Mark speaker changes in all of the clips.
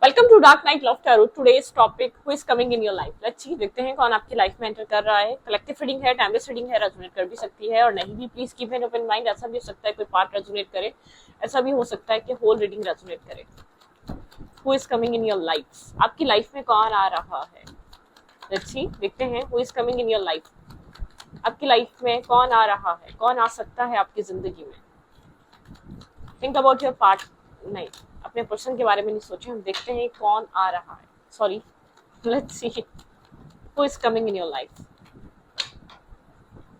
Speaker 1: Welcome to dark night love tarot. Today's topic who is coming in your life. Let's see, देखते हैं कौन आपकी life में enter कर रहा है। कलेक्टिव रीडिंग है, टाइमलेस रीडिंग है, रेजोनेट कर भी सकती है और नहीं भी। Please keep an open mind. ऐसा भी हो सकता है कोई पार्ट रेजोनेट करे, ऐसा भी हो सकता है कि होल रीडिंग रेजोनेट करे। Who is coming in your life, आपकी लाइफ में कौन आ रहा है। लेट्स सी, देखते हैं who is coming in your life. आपकी लाइफ में कौन आ रहा है, कौन आ सकता है आपकी जिंदगी में। Think about your part. नहीं, अपने पर्सन के बारे में नहीं सोचे, हम देखते हैं कौन आ रहा है। Sorry, let's see who is coming in your life.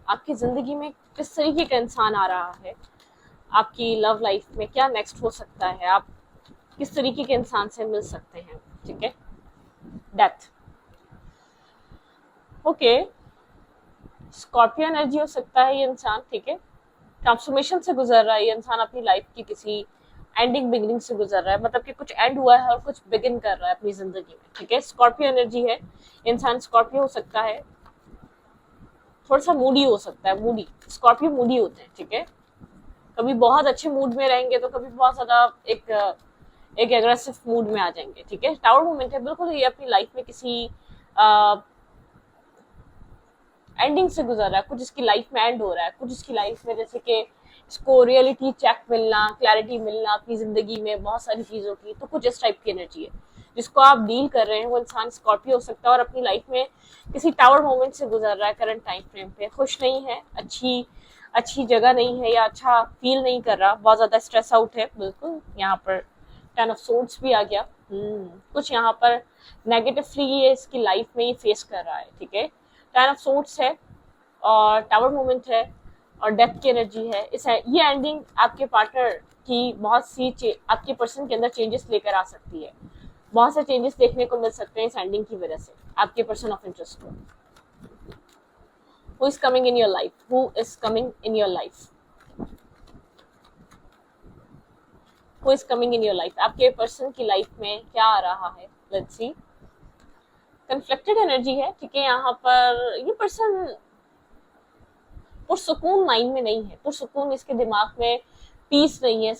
Speaker 1: आपकी जिंदगी में किस तरीके का इंसान आ रहा है। आपकी लव लाइफ में क्या नेक्स्ट हो सकता है, आप किस तरीके के इंसान से मिल सकते हैं। ठीक है, डेथ। ओके, स्कॉर्पियो एनर्जी हो सकता है ये इंसान। ठीक है, ट्रांसफॉर्मेशन से गुजर रहा है ये इंसान, अपनी लाइफ की किसी एंडिंग बिगिनिंग से गुजर रहा है, मतलब कि कुछ एंड हुआ है और कुछ बिगिन कर रहा है अपनी जिंदगी में। ठीक है, स्कॉर्पियो एनर्जी है, इंसान स्कॉर्पियो हो सकता है। थोड़ा सा मूडी हो सकता है, मूडी। स्कॉर्पियो मूडी होते हैं। ठीक है, कभी बहुत अच्छे मूड में रहेंगे तो कभी बहुत ज्यादा एक एग्रेसिव मूड में आ जाएंगे। ठीक है, टावर मूवमेंट है बिल्कुल, ये अपनी लाइफ में किसी एंडिंग से गुजर रहा है, कुछ इसकी लाइफ में एंड हो रहा है, कुछ इसकी लाइफ में जैसे कि इसको रियलिटी चेक मिलना, क्लैरिटी मिलना अपनी जिंदगी में बहुत सारी चीजों की, तो कुछ इस टाइप की एनर्जी है जिसको आप डील कर रहे हैं। वो इंसान स्कॉर्पियो हो सकता है और अपनी लाइफ में किसी टावर मोमेंट से गुजर रहा है। करंट टाइम फ्रेम पे खुश नहीं है, अच्छी जगह नहीं है, या अच्छा फील नहीं कर रहा, बहुत ज्यादा स्ट्रेस आउट है। बिल्कुल, यहाँ पर टेन ऑफ सोर्ड्स भी आ गया। कुछ यहाँ पर नेगेटिवली ये इसकी लाइफ में ये फेस कर रहा है। ठीक है, टेन ऑफ सोर्ड्स है और टावर मोमेंट है और डेथ की एनर्जी है। ये एंडिंग आपके पार्टनर की बहुत सी आपके पर्सन के अंदर चेंजेस लेकर आ सकती है। बहुत से चेंजेस देखने को मिल सकते हैं इस एंडिंग की वजह से आपके पर्सन ऑफ इंटरेस्ट को। Who is coming in your life, who is coming in your life, who is coming in your life. आपके पर्सन की लाइफ में क्या आ रहा है। लेट्स सी, कन्फ्लिक्टेड एनर्जी है। ठीक है, यहाँ पर ये पर्सन पुरसुकून माइंड में नहीं है, पुरसुकून इसके दिमाग में पीस नहीं है,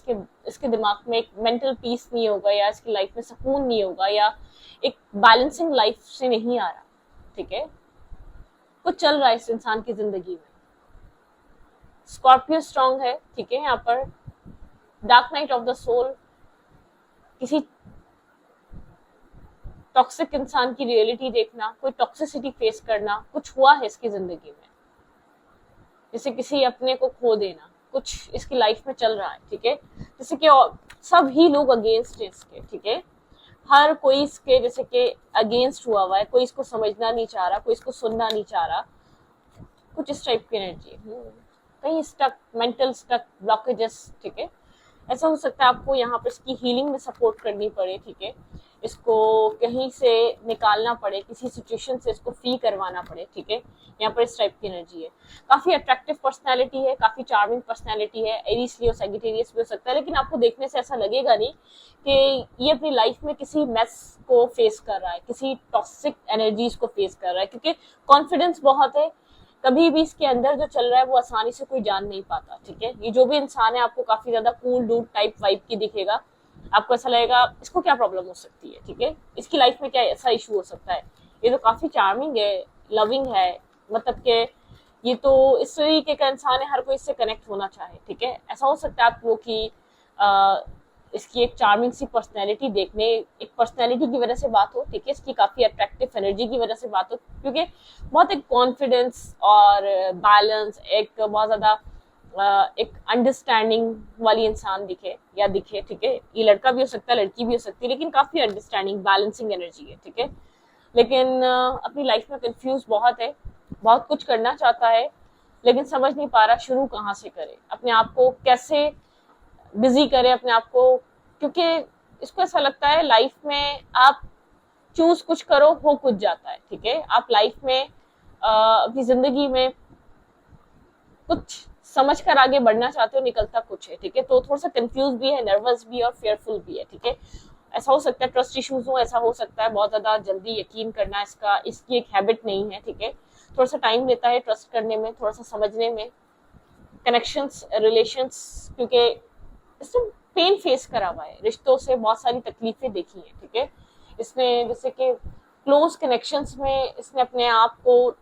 Speaker 1: इसके दिमाग में एक मेंटल पीस नहीं होगा, या इसकी लाइफ में सुकून नहीं होगा, या एक बैलेंसिंग लाइफ से नहीं आ रहा। ठीक है, कुछ चल रहा है इस इंसान की जिंदगी में। स्कॉर्पियो स्ट्रांग है। ठीक है, यहाँ पर dark night of the soul, किसी टॉक्सिक इंसान की रियलिटी देखना, कोई टॉक्सिसिटी फेस करना, कुछ हुआ है इसकी जिंदगी में, जैसे किसी अपने को खो देना, कुछ इसकी लाइफ में चल रहा है। ठीक है, जैसे कि सब ही लोग अगेंस्ट है इसके। ठीक है, हर कोई इसके जैसे कि अगेंस्ट हुआ है, कोई इसको समझना नहीं चाह रहा, कोई इसको सुनना नहीं चाह रहा, कुछ इस टाइप की एनर्जी। कहीं स्टक, मेंटल स्टक, ब्लॉकेजेस। ठीक है, ऐसा हो सकता है आपको यहाँ पर इसकी हीलिंग में सपोर्ट करनी पड़े। ठीक है, इसको कहीं से निकालना पड़े, किसी सिचुएशन से इसको फ्री करवाना पड़े। ठीक है, यहाँ पर इस टाइप की एनर्जी है। काफी अट्रैक्टिव पर्सनैलिटी है, काफी चार्मिंग पर्सनैलिटी है, एरीज लियो सैजिटेरियस भी हो सकता है, लेकिन आपको देखने से ऐसा लगेगा नहीं कि ये अपनी लाइफ में किसी मेस को फेस कर रहा है, किसी टॉक्सिक एनर्जीज को फेस कर रहा है, क्योंकि कॉन्फिडेंस बहुत है। कभी भी इसके अंदर जो चल रहा है वो आसानी से कोई जान नहीं पाता। ठीक है, ये जो भी इंसान है आपको काफी ज्यादा कूल डूड टाइप वाइब की दिखेगा, आपको ऐसा लगेगा इसको क्या प्रॉब्लम हो सकती है। ठीक है, इसकी लाइफ में क्या ऐसा इशू हो सकता है, ये तो काफी चार्मिंग है, लविंग है, मतलब के ये तो इस तरीके का इंसान है, हर कोई इससे कनेक्ट होना चाहे। ठीक है, ऐसा हो सकता है आपको कि इसकी एक चार्मिंग सी पर्सनैलिटी देखने, एक पर्सनैलिटी की वजह से बात हो। ठीक है, इसकी काफी अट्रैक्टिव एनर्जी की वजह से बात हो, क्योंकि बहुत एक कॉन्फिडेंस और बैलेंस, एक बहुत ज्यादा एक अंडरस्टैंडिंग वाली इंसान दिखे या दिखे। ठीक है, ये लड़का भी हो सकता है, लड़की भी हो सकती है, लेकिन काफी अंडरस्टैंडिंग बैलेंसिंग एनर्जी है। ठीक है, लेकिन अपनी लाइफ में कंफ्यूज बहुत है, बहुत कुछ करना चाहता है, लेकिन समझ नहीं पा रहा शुरू कहाँ से करे, अपने आप को कैसे बिजी करे अपने आप को, क्योंकि इसको ऐसा लगता है लाइफ में आप चूज कुछ करो हो कुछ जाता है। ठीक है, आप लाइफ में अपनी जिंदगी में कुछ समझ कर आगे बढ़ना चाहते हो, निकलता कुछ है। ठीक है, तो थोड़ा सा कंफ्यूज भी है, नर्वस भी है और फेयरफुल भी है। ठीक है, ऐसा हो सकता है ट्रस्ट इश्यूज हो, ऐसा हो सकता है बहुत ज्यादा जल्दी यकीन करना इसकी एक हैबिट नहीं है। ठीक है, थोड़ा सा टाइम लेता है ट्रस्ट करने में, थोड़ा सा समझने में, कनेक्शंस, रिलेशंस, क्योंकि इसमें पेन फेस करा हुआ है, रिश्तों से बहुत सारी तकलीफें देखी हैं, ठीक है। इसने जैसे कि क्लोज कनेक्शंस में इसने अपने आप को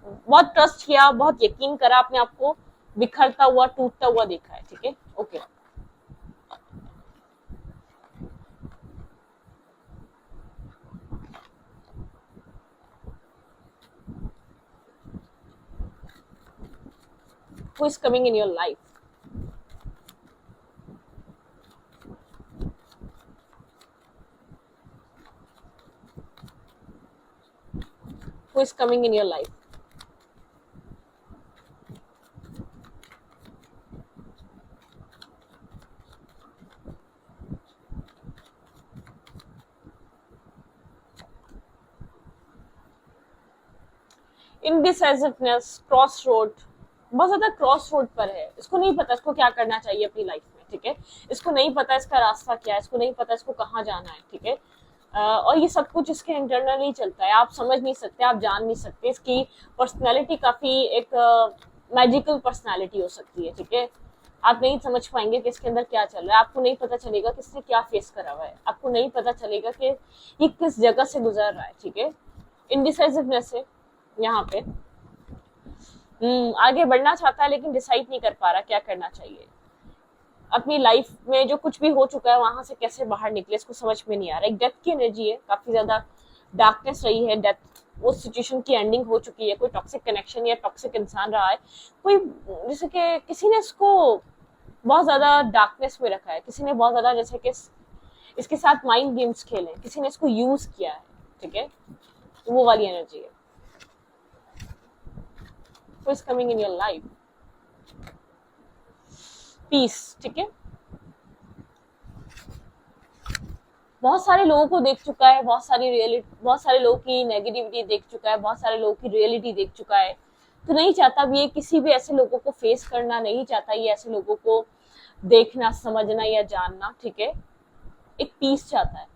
Speaker 1: बहुत ट्रस्ट किया, बहुत यकीन करा, अपने आप को बिखरता हुआ, टूटता हुआ देखा है, ठीक है। Okay, who is coming in your life? Who is coming in your life? Indecisiveness, cross road, बहुत ज्यादा क्रॉस रोड पर है, इसको नहीं पता इसको क्या करना चाहिए अपनी लाइफ में, ठीक है। इसको नहीं पता इसका रास्ता क्या है, इसको नहीं पता इसको कहाँ जाना है, ठीक है। और ये सब कुछ इसके इंटरनली चलता है, आप समझ नहीं सकते, आप जान नहीं सकते। इसकी पर्सनैलिटी काफी एक मैजिकल पर्सनैलिटी हो सकती है, ठीक है। आप नहीं समझ पाएंगे कि इसके अंदर क्या चल रहा है, आपको नहीं पता चलेगा कि इसने क्या फेस करा हुआ है, आपको नहीं पता चलेगा कि ये किस जगह से गुजर रहा है, ठीक है। इनडिसाइसिवनेस है यहाँ पे। आगे बढ़ना चाहता है लेकिन डिसाइड नहीं कर पा रहा क्या करना चाहिए। अपनी लाइफ में जो कुछ भी हो चुका है वहां से कैसे बाहर निकले इसको समझ में नहीं आ रहा। एक डेथ की एनर्जी है, काफी ज्यादा डार्कनेस रही है, डेथ वो सिचुएशन की एंडिंग हो चुकी है, कोई टॉक्सिक कनेक्शन या टॉक्सिक इंसान रहा है, कोई जैसे कि किसी ने इसको बहुत ज्यादा डार्कनेस में रखा है, किसी ने बहुत ज्यादा जैसे कि इसके साथ माइंड गेम्स खेले, किसी ने इसको यूज किया है, ठीक है। वो वाली एनर्जी है। Who is coming in your life? Peace, ठीक है। बहुत सारे लोगों को देख चुका है, बहुत सारी रियलिटी, बहुत सारे लोगों की नेगेटिविटी देख चुका है, बहुत सारे लोगों की रियलिटी देख चुका है, तो नहीं चाहता भी ये किसी भी ऐसे लोगों को फेस करना, नहीं चाहता ये ऐसे लोगों को देखना, समझना या जानना, ठीक है। एक पीस चाहता है,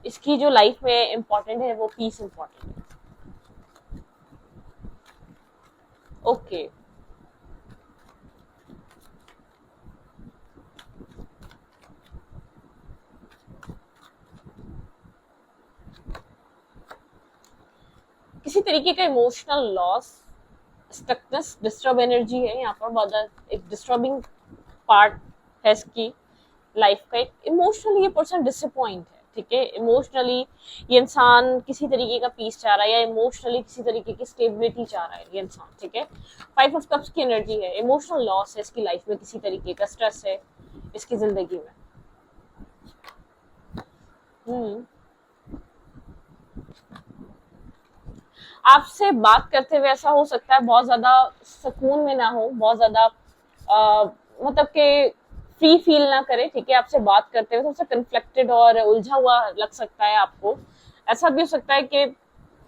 Speaker 1: इसकी जो लाइफ में इम्पोर्टेंट है वो पीस इम्पोर्टेंट है। ओके, किसी तरीके का emotional loss, stuckness, disturb energy है यहाँ पर, बहुत एक डिस्टर्बिंग पार्ट है इसकी लाइफ का। एक इमोशनली ये पर्सन डिसअपॉइंट है, ठीक है। इमोशनली ये इंसान किसी तरीके का पीस चाह रहा है या इमोशनली किसी तरीके की स्टेबिलिटी चाह रहा है ये इंसान, ठीक है। 5 ऑफ कप्स की एनर्जी है, इमोशनल लॉस है इसकी लाइफ में, किसी तरीके का स्ट्रेस है इसकी जिंदगी में। आपसे बात करते हुए ऐसा हो सकता है बहुत ज्यादा सुकून में ना हो, बहुत ज्यादा मतलब कि फ्री फील ना करे, ठीक है। आपसे बात करते हुए थोड़ा सा कन्फ्लिक्टेड और उलझा हुआ लग सकता है आपको। ऐसा भी हो सकता है कि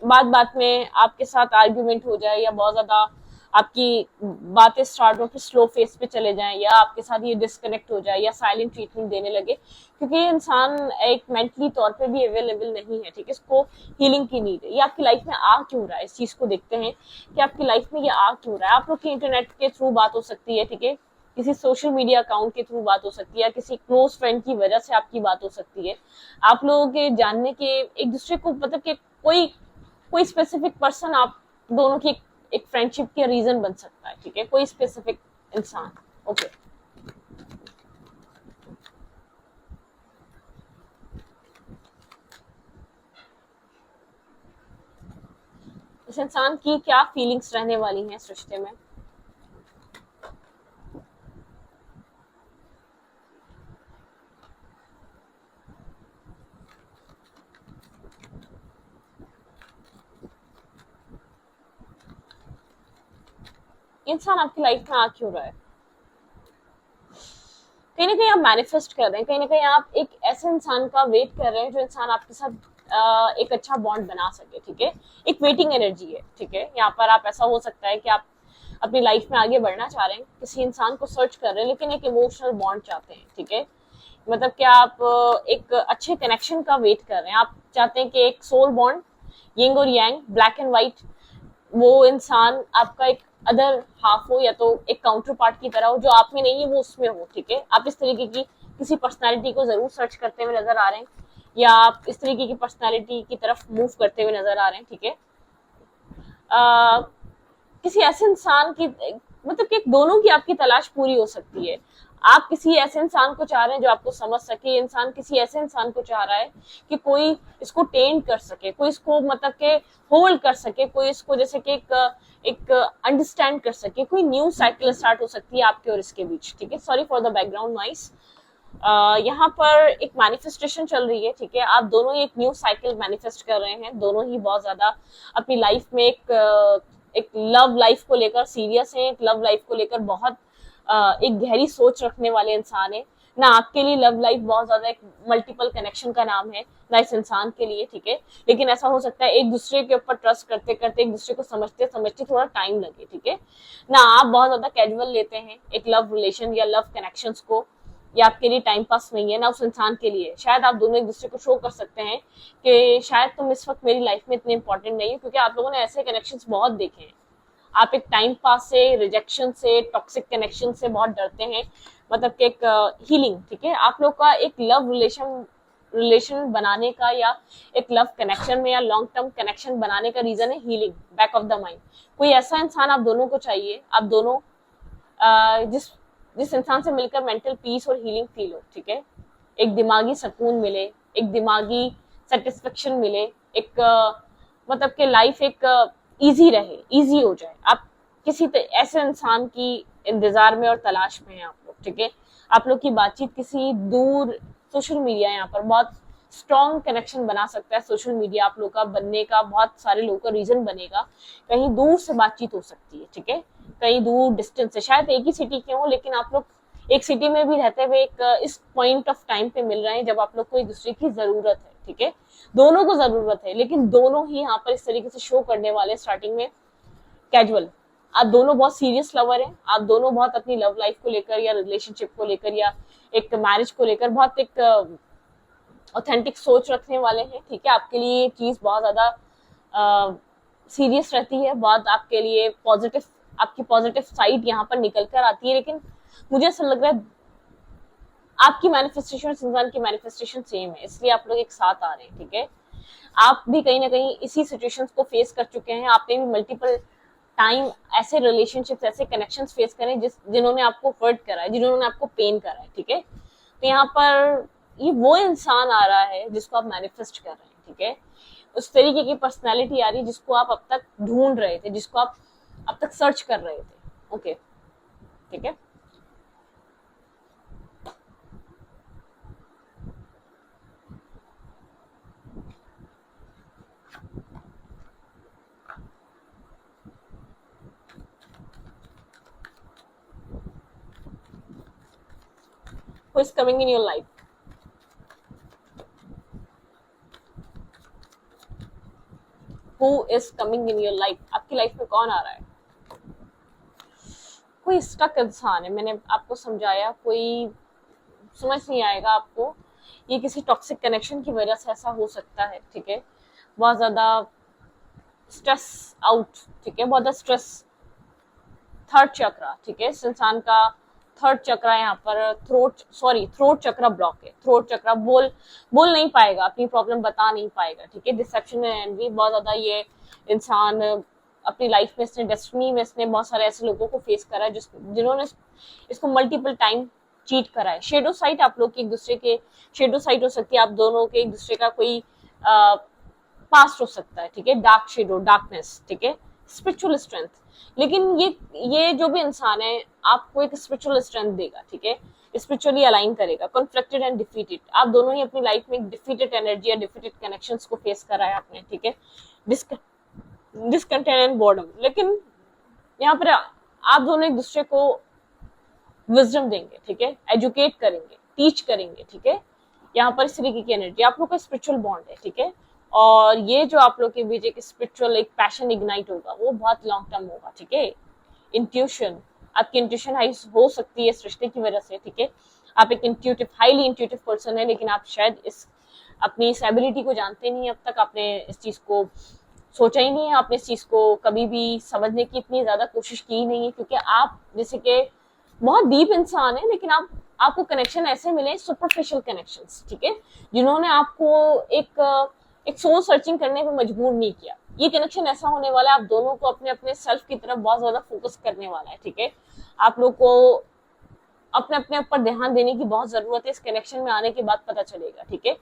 Speaker 1: बात बात में आपके साथ आर्ग्यूमेंट हो जाए, या बहुत ज्यादा आपकी बातें स्टार्ट हो फिर स्लो फेस पे चले जाएं, या आपके साथ ये डिस्कनेक्ट हो जाए या साइलेंट ट्रीटमेंट देने लगे, क्योंकि ये इंसान एक मेंटली तौर पे भी अवेलेबल नहीं है, ठीक है। इसको हीलिंग की नीड है। ये आपकी लाइफ में आ क्यों रहा है, इस चीज को देखते हैं कि आपकी लाइफ में ये आ क्यों रहा है। आप लोग की इंटरनेट के थ्रू बात हो सकती है, ठीक है, किसी सोशल मीडिया अकाउंट के थ्रू बात हो सकती है, या किसी क्लोज फ्रेंड की वजह से आपकी बात हो सकती है। आप लोगों के जानने के एक दूसरे को मतलब कि कोई कोई स्पेसिफिक पर्सन आप दोनों की एक फ्रेंडशिप के रीजन बन सकता है, ठीक है, कोई स्पेसिफिक इंसान। ओके, इस इंसान की क्या फीलिंग्स रहने वाली हैं इस रिश्ते में। इंसान आपकी लाइफ में आ क्यों रहा है। कहीं ना कहीं आप मैनिफेस्ट कर रहे हैं, कहीं ना कहीं आप एक ऐसे इंसान का वेट कर रहे हैं जो इंसान आपके साथ एक अच्छा बॉन्ड बना सके, ठीक है। एक वेटिंग एनर्जी है, ठीक है। यहाँ पर आप ऐसा हो सकता है कि आप अपनी लाइफ में आगे बढ़ना चाह रहे हैं, किसी इंसान को सर्च कर रहे हैं, लेकिन एक इमोशनल बॉन्ड चाहते हैं, ठीक है। मतलब कि आप एक अच्छे कनेक्शन का वेट कर रहे हैं, आप चाहते हैं कि एक सोल बॉन्ड, यिंग और यांग, ब्लैक एंड व्हाइट, वो इंसान आपका एक अदर हाफ हो या तो एक काउंटर पार्ट की तरह हो, जो आप में नहीं है वो उसमें हो, ठीक है। आप इस तरीके की किसी पर्सनालिटी को जरूर सर्च करते हुए नजर आ रहे हैं, या आप इस तरीके की पर्सनालिटी की तरफ मूव करते हुए नजर आ रहे हैं, ठीक है। किसी ऐसे इंसान की, मतलब कि दोनों की आपकी तलाश पूरी हो सकती है। आप किसी ऐसे इंसान को चाह रहे हैं जो आपको समझ सके, इंसान किसी ऐसे इंसान को चाह रहा है कि कोई इसको टेंड कर सके, कोई इसको मतलब के होल्ड कर सके, कोई इसको जैसे कि एक अंडरस्टैंड कर सके, कोई न्यू साइकिल स्टार्ट हो सकती है आपके और इसके बीच, ठीक है। Sorry for the background noise. यहाँ पर एक मैनिफेस्टेशन चल रही है, ठीक है। आप दोनों ही एक न्यू साइकिल मैनिफेस्ट कर रहे हैं, दोनों ही बहुत ज्यादा अपनी लाइफ में एक लव लाइफ को लेकर सीरियस है, एक लव लाइफ को लेकर बहुत एक गहरी सोच रखने वाले इंसान है ना। आपके लिए लव लाइफ बहुत ज्यादा एक मल्टीपल कनेक्शन का नाम है ना इस इंसान के लिए, ठीक है। लेकिन ऐसा हो सकता है एक दूसरे के ऊपर ट्रस्ट करते करते, एक दूसरे को समझते समझते थोड़ा टाइम लगे, ठीक है ना। आप बहुत ज्यादा कैजुअल लेते हैं एक लव रिलेशन या लव कनेक्शंस को, या आपके लिए टाइम पास नहीं है ना उस इंसान के लिए। शायद आप दोनों एक दूसरे को शो कर सकते हैं कि शायद तुम इस वक्त मेरी लाइफ में इतने इंपॉर्टेंट नहीं है, क्योंकि आप लोगों ने ऐसे कनेक्शंस बहुत देखे हैं। आप एक टाइम पास से, रिजेक्शन से, टॉक्सिक कनेक्शन से बहुत डरते हैं, मतलब कि एक हीलिंग, ठीक है। आप लोग का एक लव रिलेशन बनाने का या एक लव कनेक्शन में या लॉन्ग टर्म कनेक्शन बनाने का रीजन है healing, back of the mind. कोई ऐसा इंसान आप दोनों को चाहिए, आप दोनों जिस जिस इंसान से मिलकर मेंटल पीस और हीलिंग फील हो, ठीक है। एक दिमागी सुकून मिले, एक दिमागी सेटिस्फेक्शन मिले, एक मतलब कि लाइफ एक इजी रहे, इजी हो जाए। आप किसी ऐसे इंसान की इंतजार में और तलाश में हैं आप लोग, ठीक है। आप लोग की बातचीत किसी दूर, सोशल मीडिया यहाँ पर बहुत स्ट्रॉन्ग कनेक्शन बना सकता है। सोशल मीडिया आप लोग का बनने का, बहुत सारे लोगों का रीजन बनेगा। कहीं दूर से बातचीत हो सकती है, ठीक है, कहीं दूर डिस्टेंस से, शायद एक ही सिटी के हो, लेकिन आप लोग एक सिटी में भी रहते हुए एक इस पॉइंट ऑफ टाइम पे मिल रहे हैं जब आप लोग को एक दूसरे की जरूरत है, ठीक है। दोनों को जरूरत है, लेकिन दोनों ही यहाँ पर इस तरीके से शो करने वाले स्टार्टिंग में कैजुअल। आप दोनों बहुत सीरियस लवर हैं, आप दोनों बहुत अपनी लव लाइफ को लेकर या रिलेशनशिप को लेकर या एक मैरिज को लेकर बहुत एक ऑथेंटिक सोच रखने वाले हैं, ठीक है। आपके लिए ये चीज बहुत ज्यादा सीरियस रहती है, बहुत आपके लिए पॉजिटिव, आपकी पॉजिटिव साइड यहाँ पर निकल कर आती है। लेकिन मुझे ऐसा लग रहा है आपकी मैनिफेस्टेशन और इंसान की मैनिफेस्टेशन सेम है, इसलिए आप लोग एक साथ आ रहे हैं, ठीक है। आप भी कहीं ना कहीं इसी सिचुएशंस को फेस कर चुके हैं। आपने भी मल्टीपल टाइम ऐसे रिलेशनशिप्स, ऐसे कनेक्शंस फेस करें जिन्होंने आपको हर्ट करा है, जिन्होंने आपको पेन करा है, ठीक है। तो यहाँ पर ये वो इंसान आ रहा है जिसको आप मैनिफेस्ट कर रहे हैं, ठीक है। उस तरीके की पर्सनैलिटी आ रही है जिसको आप अब तक ढूंढ रहे थे, जिसको आप अब तक सर्च कर रहे थे, ओके, ठीक है। Who is coming in your life? Who is coming in your life? आपकी लाइफ में कौन आ रहा है? कोई स्टक इंसान है, मैंने आपको समझाया, कोई समझ नहीं आएगा आपको। ये किसी टॉक्सिक कनेक्शन की वजह से ऐसा हो सकता है, ठीक है। बहुत ज्यादा स्ट्रेस आउट, ठीक है, बहुत ज्यादा स्ट्रेस। थर्ड चक्रा, ठीक है, इस इंसान का थर्ड चक्रा यहाँ पर थ्रोट चक्रा ब्लॉक है। थ्रोट चक्रा बोल नहीं पाएगा, अपनी प्रॉब्लम बता नहीं पाएगा, ठीक है। डिसेप्शन एंड एनवी बहुत ज्यादा ये इंसान अपनी लाइफ में, इसने डेस्टिनी में इसने बहुत सारे ऐसे लोगों को फेस करा है जिन्होंने इसको मल्टीपल टाइम चीट करा है। शेडो साइट आप लोग की एक दूसरे के शेडो साइट हो सकती है, आप दोनों के एक दूसरे का कोई पास्ट हो सकता है, ठीक है। डार्क शेडो, डार्कनेस, ठीक है। स्पिरिचुअल स्ट्रेंथ, लेकिन ये जो भी इंसान है आपको एक स्पिरिचुअल स्ट्रेंथ देगा, ठीक है, स्पिरिचुअली अलाइन करेगा। कॉन्फ्लिक्टेड एंड डिफीटेड, आप दोनों ही अपनी लाइफ में एक डिफीटेड एनर्जी या डिफीटेड कनेक्शंस को फेस करा है आपने, ठीक है। डिसकंटेंट एंड बॉर्डम, लेकिन यहाँ पर आप दोनों एक दूसरे को विजडम देंगे, ठीक है, एजुकेट करेंगे, टीच करेंगे, ठीक है। यहाँ पर इस तरीके की एनर्जी, आप लोग का स्पिरिचुअल बॉन्ड है, ठीक है। और ये जो आप लोग के बीच एक स्पिरिचुअल एक पैशन इग्नाइट होगा वो बहुत लॉन्ग टर्म होगा, ठीक है। इंट्यूशन, आपकी इंट्यूशन हाई हो सकती है सृष्टि की वजह से, ठीक है। आप एक इंट्यूटिव, हाईली इंट्यूटिव पर्सन है, लेकिन आप शायद अपनी इस एबिलिटी को जानते नहीं, अब तक आपने इस चीज को सोचा ही नहीं है आपने इस चीज को, कभी भी समझने की इतनी ज्यादा कोशिश की ही नहीं है, क्योंकि आप जैसे कि बहुत डीप इंसान है, लेकिन आपको कनेक्शन ऐसे मिले, सुपरफिशियल कनेक्शंस, ठीक है, जिन्होंने आपको एक सोल सर्चिंग करने पे मजबूर नहीं किया। ये कनेक्शन ऐसा होने वाला है, आप दोनों को अपने अपने सेल्फ की तरफ बहुत ज्यादा फोकस करने वाला है, ठीक है। आप लोग को अपने अपने ऊपर ध्यान देने की बहुत जरूरत है, इस कनेक्शन में आने के बाद पता चलेगा, ठीक है,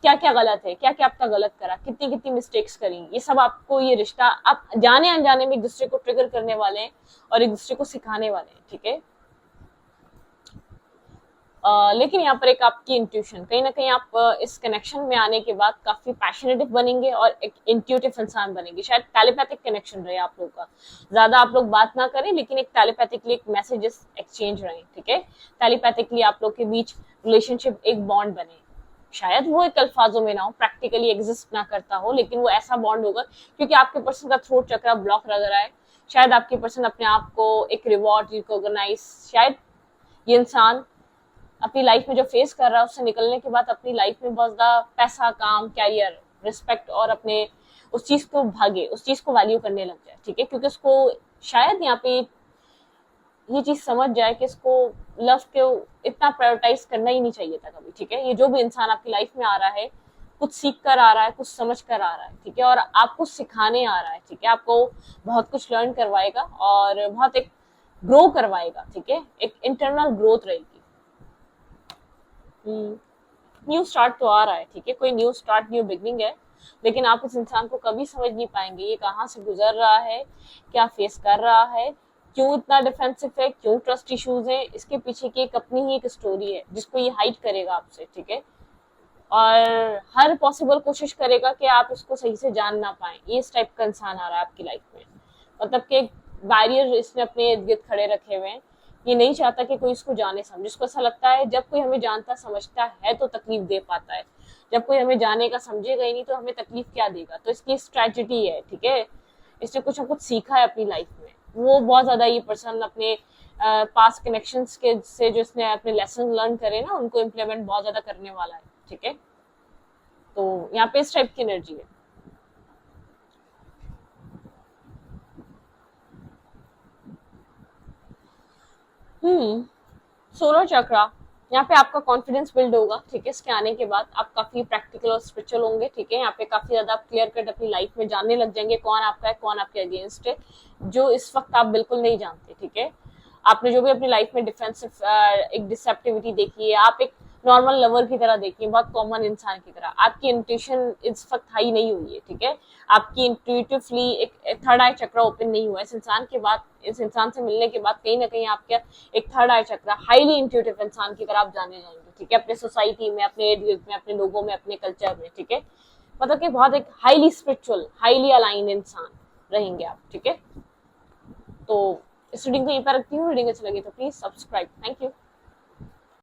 Speaker 1: क्या क्या गलत है, क्या क्या आपका गलत करा, कितनी कितनी मिस्टेक्स करी, ये सब आपको, ये रिश्ता आप जाने अनजाने में एक दूसरे को ट्रिगर करने वाले हैं और एक दूसरे को सिखाने वाले हैं, ठीक है। लेकिन यहाँ पर एक आपकी इंट्यूशन, कहीं ना कहीं आप इस कनेक्शन में आने के बाद काफी पैशनेटिव बनेंगे और एक इंट्यूटिव इंसान बनेंगे। शायद टेलीपैथिक कनेक्शन रहे आप लोग का, ज्यादा आप लोग बात ना करें, लेकिन एक टेलीपैथिकली एक मैसेजेस एक्सचेंज रहे, ठीक है। टेलीपैथिकली आप लोग के बीच रिलेशनशिप, एक बॉन्ड बने। शायद वो एक अल्फाजों में ना हो, प्रैक्टिकली एग्जिस्ट ना करता हो, लेकिन वो ऐसा बॉन्ड होगा, क्योंकि आपके पर्सन का थ्रोट चक्र ब्लॉक लग रहा है। शायद आपके पर्सन अपने आप को एक रिवॉर्ड, रिकॉग्नाइज, शायद ये इंसान अपनी लाइफ में जो फेस कर रहा है उससे निकलने के बाद अपनी लाइफ में बहुत ज्यादा पैसा, काम, कैरियर, रिस्पेक्ट और अपने उस चीज को भागे, उस चीज को वैल्यू करने लग जाए, ठीक है, क्योंकि उसको शायद यहाँ पे ये चीज समझ जाए कि इसको लव को इतना प्रायोरिटाइज करना ही नहीं चाहिए था कभी, ठीक है। ये जो भी इंसान आपकी लाइफ में आ रहा है, कुछ सीख कर आ रहा है, कुछ समझ कर आ रहा है, ठीक है, और आपको सिखाने आ रहा है, ठीक है, आपको बहुत कुछ लर्न करवाएगा और बहुत एक ग्रो करवाएगा, ठीक है, एक इंटरनल ग्रोथ रहेगी। न्यू स्टार्ट तो आ रहा है, ठीक है, कोई न्यू स्टार्ट, न्यू बिगनिंग है, लेकिन आप इस इंसान को कभी समझ नहीं पाएंगे ये कहाँ से गुजर रहा है, क्या फेस कर रहा है, क्यों इतना डिफेंसिव है, क्यों ट्रस्ट इश्यूज है, इसके पीछे की एक अपनी ही एक स्टोरी है जिसको ये हाइड करेगा आपसे, ठीक है, और हर पॉसिबल कोशिश करेगा कि आप इसको सही से जान ना पाए। ये इस टाइप का इंसान आ रहा है आपकी लाइफ में, मतलब कि बैरियर इसने अपने इर्द गिर्द खड़े रखे हुए हैं। ये नहीं चाहता कि कोई इसको जाने समझे, इसको ऐसा लगता है जब कोई हमें जानता समझता है तो तकलीफ दे पाता है, जब कोई हमें जाने का समझेगा ही नहीं तो हमें तकलीफ क्या देगा। तो इसकी स्ट्रेटजी है, ठीक है, इसने कुछ ना कुछ सीखा है अपनी लाइफ में, वो बहुत ज्यादा ये पर्सन अपने पास्ट कनेक्शंस के से जो इसने अपने लेसन लर्न करे ना, उनको इम्प्लीमेंट बहुत ज्यादा करने वाला है, ठीक है। तो यहाँ पे इस टाइप की एनर्जी है। सोलर चक्रा, यहाँ पे आपका कॉन्फिडेंस बिल्ड होगा, ठीक है, इसके आने के बाद आप काफी प्रैक्टिकल और स्पिरिचुअल होंगे, ठीक है, यहाँ पे काफी ज्यादा आप क्लियर कट अपनी लाइफ में जानने लग जाएंगे कौन आपका है, कौन आपके अगेंस्ट है, जो इस वक्त आप बिल्कुल नहीं जानते, ठीक है। आपने जो भी अपनी लाइफ में डिफेंसिव एक डिसेप्टिविटी देखी है, आप एक नॉर्मल लवर की तरह देखिए, बहुत कॉमन इंसान की तरह, आपकी इंट्यूशन इस वक्त हाई नहीं हुई है, ठीक है, आपकी इंट्यूटिवली एक थर्ड आई चक्र ओपन नहीं हुआ। इस इंसान के बाद, इस इंसान से मिलने के बाद कहीं ना कहीं आपका एक थर्ड आई चक्र हाईली इंट्यूटिव इंसान की तरह आप जाने जाएंगे, ठीक है, अपने सोसाइटी में, अपने इर्द गिर्द में, अपने लोगों में, अपने कल्चर में, ठीक है, मतलब कि बहुत एक हाईली स्पिरिचुअल, हाईली अलाइन इंसान रहेंगे आप, ठीक है। तो इस रीडिंग को यहीं पर रखती हूँ, रीडिंग अच्छी लगी तो प्लीज सब्सक्राइब, थैंक यू।